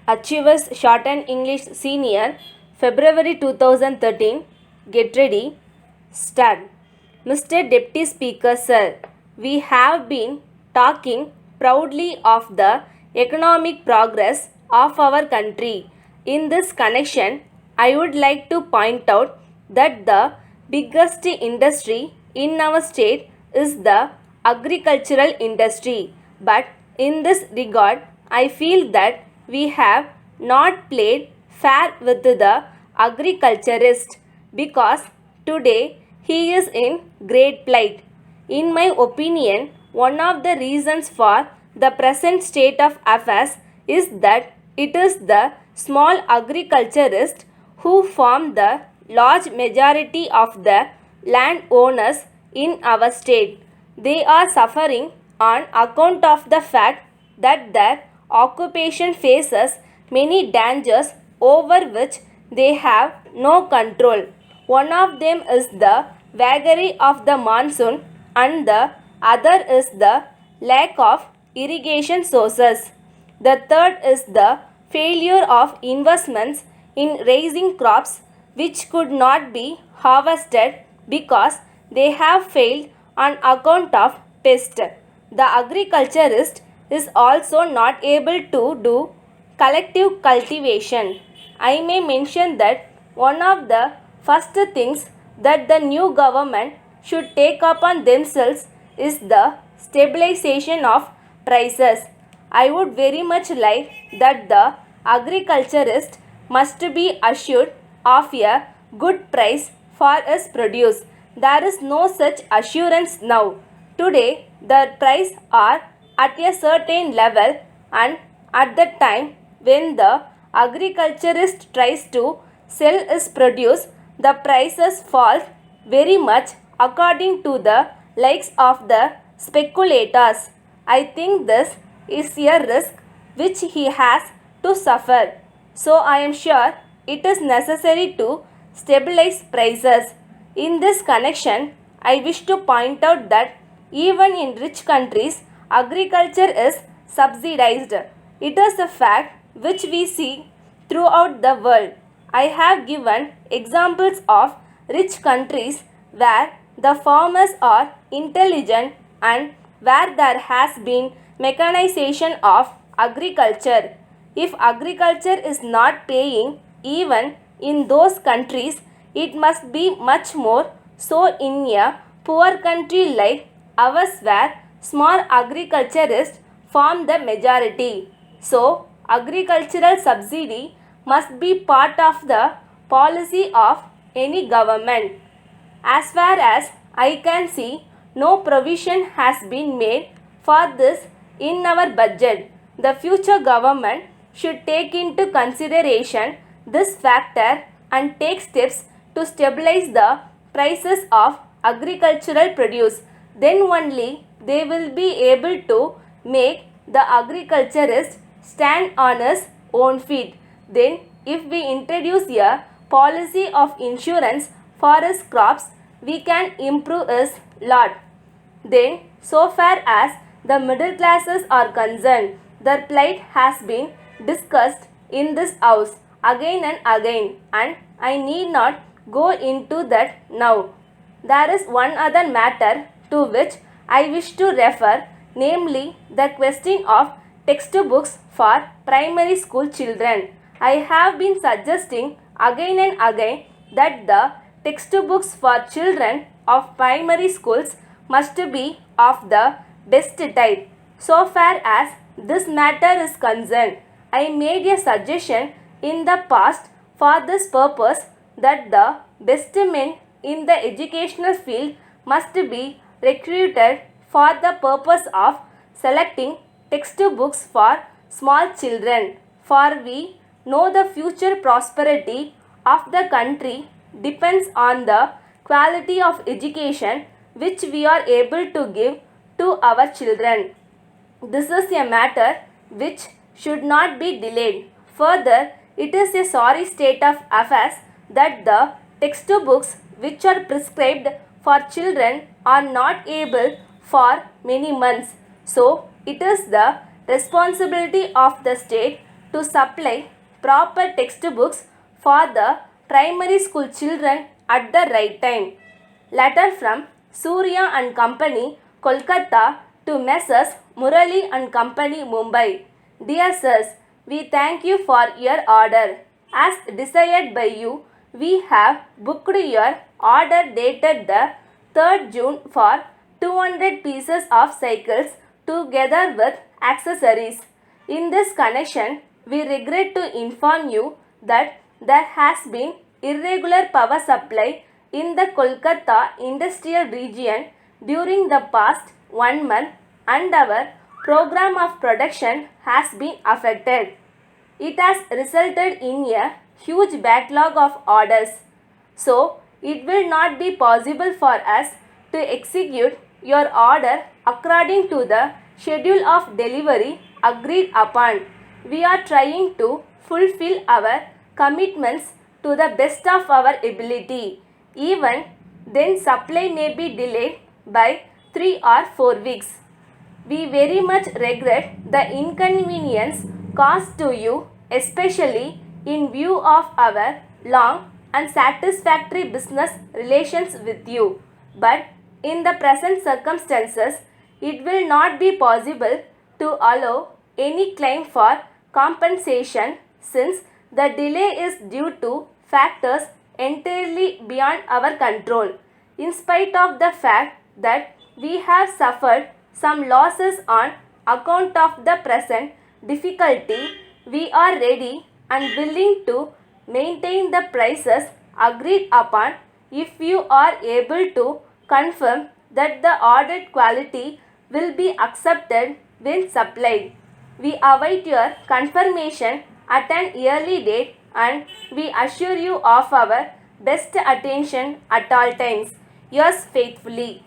Achievers Shorthand English Senior, February 2013. Get ready. Start. Mr. Deputy Speaker Sir, we have been talking proudly of the economic progress of our country. In this connection, I would like to point out that the biggest industry in our state is the agricultural industry. But in this regard, I feel that we have not played fair with the agriculturist because today he is in great plight. In my opinion, one of the reasons for the present state of affairs is that it is the small agriculturists who form the large majority of the landowners in our state. They are suffering on account of the fact that their occupation faces many dangers over which they have no control. One of them is the vagary of the monsoon and the other is the lack of irrigation sources. The third is the failure of investments in raising crops which could not be harvested because they have failed on account of pest. The agriculturist is also not able to do collective cultivation. I may mention that one of the first things that the new government should take upon themselves is the stabilization of prices. I would very much like that the agriculturist must be assured of a good price for his produce. There is no such assurance now. Today, the prices are at a certain level, and at the time when the agriculturist tries to sell his produce, the prices fall very much according to the likes of the speculators. I think this is a risk which he has to suffer. So I am sure it is necessary to stabilize prices. In this connection, I wish to point out that even in rich countries, agriculture is subsidized. It is a fact which we see throughout the world. I have given examples of rich countries where the farmers are intelligent and where there has been mechanization of agriculture. If agriculture is not paying even in those countries, it must be much more so in a poor country like ours where small agriculturists form the majority. So, agricultural subsidy must be part of the policy of any government. As far as I can see, no provision has been made for this in our budget. The future government should take into consideration this factor and take steps to stabilize the prices of agricultural produce. Then only they will be able to make the agriculturist stand on his own feet. Then if we introduce a policy of insurance for his crops, we can improve his lot. Then, so far as the middle classes are concerned, their plight has been discussed in this house again and again, and I need not go into that now. There is one other matter to which I wish to refer, namely the question of textbooks for primary school children. I have been suggesting again and again that the textbooks for children of primary schools must be of the best type. So far as this matter is concerned, I made a suggestion in the past for this purpose that the best men in the educational field must be recruited for the purpose of selecting textbooks for small children. For we know the future prosperity of the country depends on the quality of education which we are able to give to our children. This is a matter which should not be delayed. Further, it is a sorry state of affairs that the textbooks which are prescribed for children are not able for many months. So, it is the responsibility of the state to supply proper textbooks for the primary school children at the right time. Letter from Surya and Company, Kolkata to Messrs. Murali and Company, Mumbai. Dear Sirs, we thank you for your order. As desired by you, we have booked your order dated the 3rd June for 200 pieces of cycles together with accessories. In this connection, we regret to inform you that there has been irregular power supply in the Kolkata industrial region during the past 1 month and our program of production has been affected. It has resulted in a huge backlog of orders. So, it will not be possible for us to execute your order according to the schedule of delivery agreed upon. We are trying to fulfill our commitments to the best of our ability. Even then, supply may be delayed by 3 or 4 weeks. We very much regret the inconvenience caused to you, especially in view of our long and satisfactory business relations with you. But in the present circumstances, it will not be possible to allow any claim for compensation since the delay is due to factors entirely beyond our control. In spite of the fact that we have suffered some losses on account of the present difficulty, we are ready and willing to maintain the prices agreed upon if you are able to confirm that the ordered quality will be accepted when supplied. We await your confirmation at an early date and we assure you of our best attention at all times. Yours faithfully.